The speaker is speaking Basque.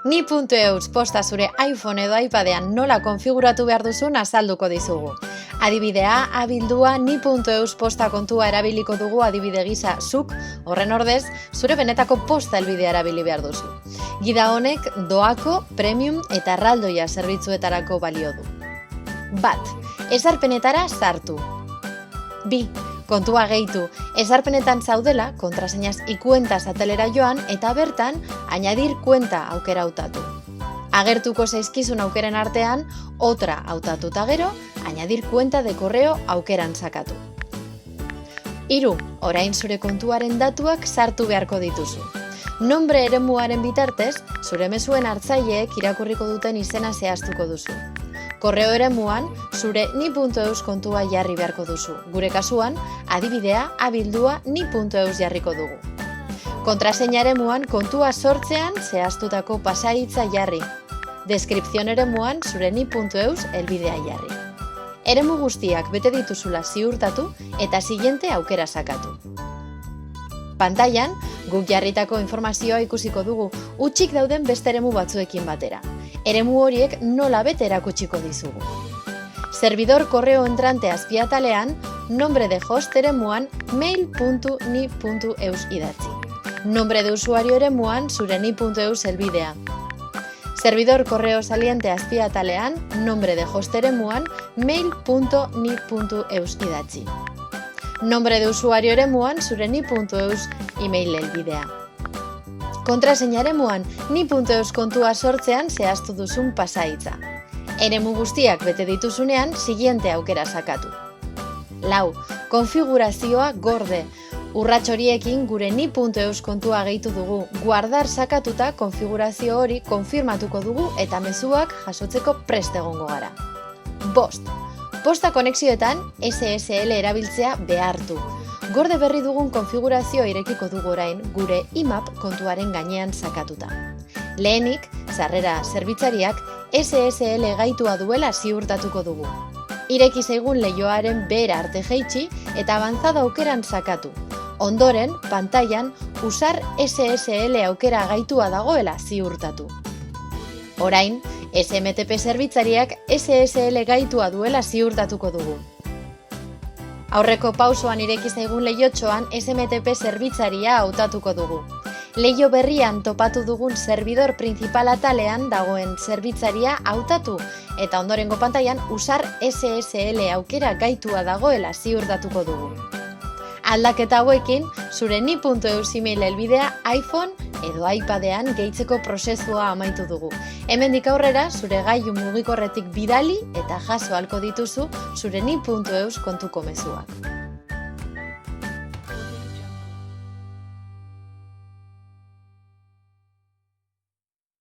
Ni.eus posta zure iPhone edo iPadean nola konfiguratu behar duzun azalduko dizugu. Adibidea, abildua Ni.eus posta kontua erabiliko dugu adibide gisa zuk, horren ordez, zure benetako posta helbidea erabili behar duzu. Gida honek doako, premium eta erraldoia zerbitzuetarako balio du. 1. Ezarpenetara sartu. 2. Kontua gehitu, ezarpenetan zaudela, kontraseñaz ikuentas atelera joan eta bertan, añadir kuenta aukera hautatu. Agertuko zaizkizun aukeren artean, otra hautatuta gero, añadir kuenta de correo aukeran sakatu. 3. Orain zure kontuaren datuak sartu beharko dituzu. Nombre eremuaren bitartez, zure mezuen hartzaileek irakurriko duten izena zehaztuko duzu. Korreo eremuan, zure Ni.eus kontua jarri beharko duzu. Gure kasuan, adibidea, abildua Ni.eus jarriko dugu. Kontraseña eremuan, kontua sortzean zehaztutako pasahitza jarri. Deskripzion eremuan, zure Ni.eus helbidea jarri. Eremu guztiak bete dituzula ziurtatu eta siguiente aukera sakatu. Pantailan, guk jarritako informazioa ikusiko dugu, hutsik dauden beste eremu batzuekin batera. Eremu horiek nola bete erakutsiko dizugu. Servidor korreo entrante azpiatalean, nombre de host eremuan mail.ni.eus idatzi. Nombre de usuario eremuan zure Ni.eus helbidea. Servidor korreo saliente azpiatalean, nombre de host eremuan mail.ni.eus idatzi. Nombre de usuario eremuan zure Ni.eus email helbidea. Kontraseña eremuan, Ni.eus kontua sortzean zehaztu duzun pasahitza. Eremu guztiak bete dituzunean, siguiente aukera sakatu. 4. Konfigurazioa gorde. Urrats horiekin gure Ni.eus kontua gehitu dugu. Guardar sakatuta konfigurazio hori konfirmatuko dugu eta mezuak jasotzeko prest egongo gara. 5. Posta konexioetan SSL erabiltzea behartu. Gorde berri dugun konfigurazioa irekiko dugu orain gure IMAP kontuaren gainean sakatuta. Lehenik, sarrera zerbitzariak SSL gaitua duela ziurtatuko dugu. Ireki zaigun leihoaren behera arte jaitsi eta avanzada aukeran sakatu. Ondoren, pantailan, usar SSL aukera gaitua dagoela ziurtatu. Orain, SMTP zerbitzariak SSL gaitua duela ziurtatuko dugu. Aurreko pausoan ireki zaigun leihotxoan SMTP zerbitzaria hautatuko dugu. Leiho berrian topatu dugun servidor principal atalean dagoen zerbitzaria hautatu eta ondorengo pantailan usar SSL aukera gaitua dagoela ziurtatuko dugu. Aldaketa hauekin, zure Ni.eus email helbidea iPhone edo iPadean gehitzeko prozesua amaitu dugu. Hemendik aurrera, zure gailu mugikorretik bidali eta jaso ahalko dituzu zure Ni.eus kontuko mezuak.